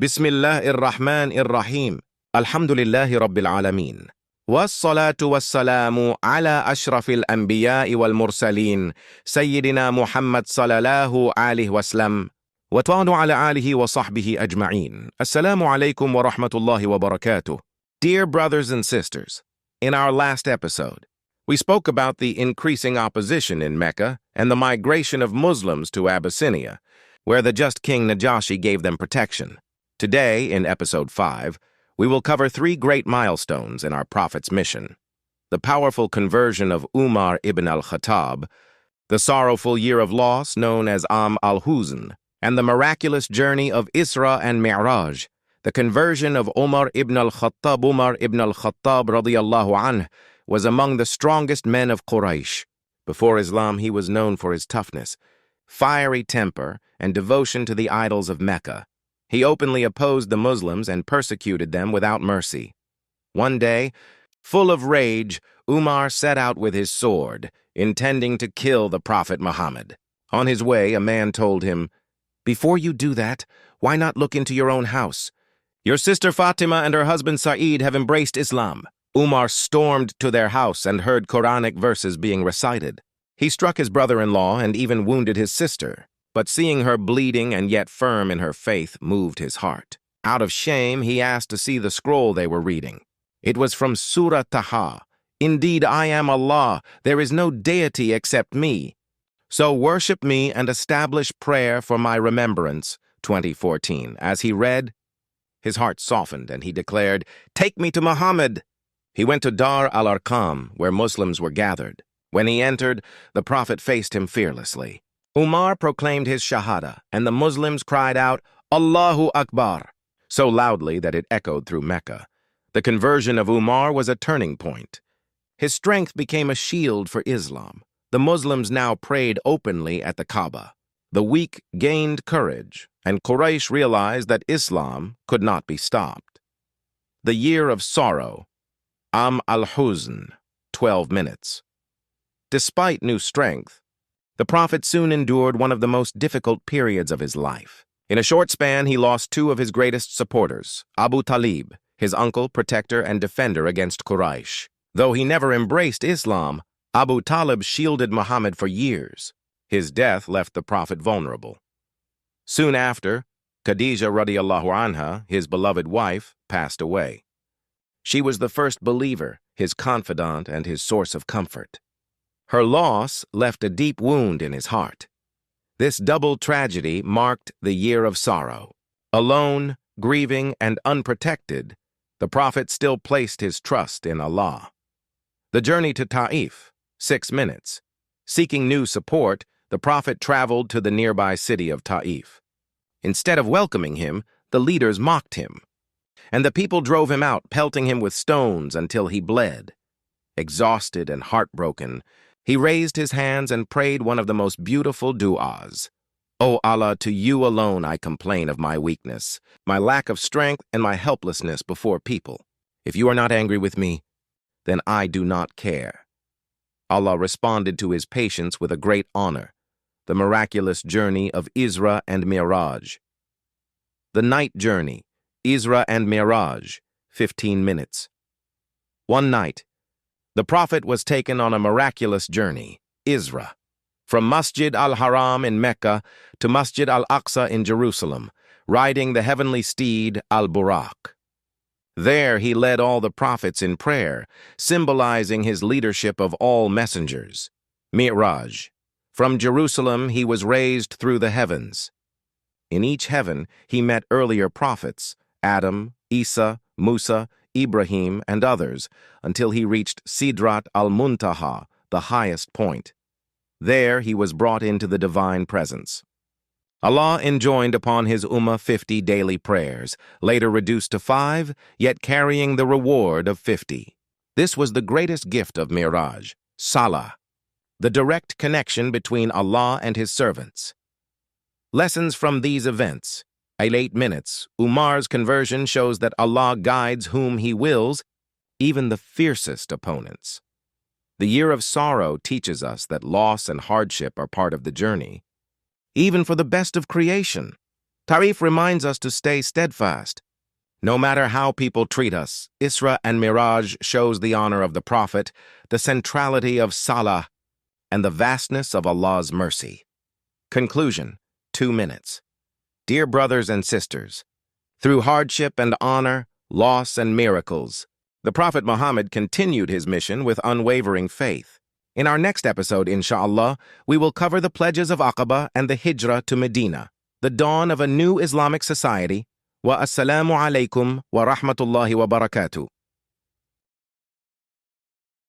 Bismillahir Rahmanir Rahim. Alhamdulillahi Rabbil Alameen. Wassalatu wassalamu ala ashrafil anbiya'i wal mursaleen. Sayyidina Muhammad sallallahu alayhi wasallam. Wa ta'anu ala alihi wa sahbihi ajma'een. Assalamu alaikum wa rahmatullahi wa barakatuh. Dear brothers and sisters, in our last episode, we spoke about the increasing opposition in Mecca and the migration of Muslims to Abyssinia, where the just King Najashi gave them protection. Today, in episode 5, we will cover 3 great milestones in our Prophet's mission: the powerful conversion of Umar ibn al-Khattab, the sorrowful year of loss known as al-Huzn, and the miraculous journey of Isra and Mi'raj, the conversion of Umar ibn al-Khattab. Umar ibn al-Khattab radiyallahu anh was among the strongest men of Quraysh. Before Islam, he was known for his toughness, fiery temper, and devotion to the idols of Mecca. He openly opposed the Muslims and persecuted them without mercy. One day, full of rage, Umar set out with his sword, intending to kill the Prophet Muhammad. On his way, a man told him, "Before you do that, why not look into your own house? Your sister Fatima and her husband Sa'id have embraced Islam." Umar stormed to their house and heard Quranic verses being recited. He struck his brother-in-law and even wounded his sister, but seeing her bleeding and yet firm in her faith moved his heart. Out of shame, he asked to see the scroll they were reading. It was from Surah Taha. "Indeed, I am Allah. There is no deity except me. So worship me and establish prayer for my remembrance." 2014. As he read, his heart softened and he declared, "Take me to Muhammad." He went to Dar al-Arqam, where Muslims were gathered. When he entered, the Prophet faced him fearlessly. Umar proclaimed his shahada, and the Muslims cried out, "Allahu Akbar," so loudly that it echoed through Mecca. The conversion of Umar was a turning point. His strength became a shield for Islam. The Muslims now prayed openly at the Kaaba. The weak gained courage, and Quraysh realized that Islam could not be stopped. The year of sorrow, al-Huzn, 12 minutes. Despite new strength, the Prophet soon endured one of the most difficult periods of his life. In a short span, he lost 2 of his greatest supporters, Abu Talib, his uncle, protector, and defender against Quraysh. Though he never embraced Islam, Abu Talib shielded Muhammad for years. His death left the Prophet vulnerable. Soon after, Khadija radiyallahu anha, his beloved wife, passed away. She was the first believer, his confidant, and his source of comfort. Her loss left a deep wound in his heart. This double tragedy marked the year of sorrow. Alone, grieving, and unprotected, the Prophet still placed his trust in Allah. The journey to Ta'if, 6 minutes. Seeking new support, the Prophet traveled to the nearby city of Ta'if. Instead of welcoming him, the leaders mocked him, and the people drove him out, pelting him with stones until he bled. Exhausted and heartbroken, he raised his hands and prayed one of the most beautiful du'as. "O Allah, to you alone I complain of my weakness, my lack of strength, and my helplessness before people. If you are not angry with me, then I do not care." Allah responded to his patience with a great honor: the miraculous journey of Isra and Mi'raj. The night journey, Isra and Mi'raj, 15 minutes. One night, the Prophet was taken on a miraculous journey, Isra, from Masjid al-Haram in Mecca to Masjid al-Aqsa in Jerusalem, riding the heavenly steed al-Buraq. There he led all the prophets in prayer, symbolizing his leadership of all messengers. Mi'raj. From Jerusalem he was raised through the heavens. In each heaven he met earlier prophets, Adam, Isa, Musa, Ibrahim, and others, until he reached Sidrat al-Muntaha, the highest point. There he was brought into the divine presence. Allah enjoined upon his ummah 50 daily prayers, later reduced to 5, yet carrying the reward of 50. This was the greatest gift of Mi'raj, Salah, the direct connection between Allah and his servants. Lessons from these events. At 8 minutes, Umar's conversion shows that Allah guides whom he wills, even the fiercest opponents. The year of sorrow teaches us that loss and hardship are part of the journey, even for the best of creation. Tarif reminds us to stay steadfast. No matter how people treat us, Isra and Miraj shows the honor of the Prophet, the centrality of Salah, and the vastness of Allah's mercy. Conclusion, 2 minutes. Dear brothers and sisters, through hardship and honor, loss and miracles, the Prophet Muhammad continued his mission with unwavering faith. In our next episode, Insha'Allah, we will cover the Pledges of Aqabah and the Hijrah to Medina, the dawn of a new Islamic society. Wa assalamu alaikum wa rahmatullahi wa barakatuh.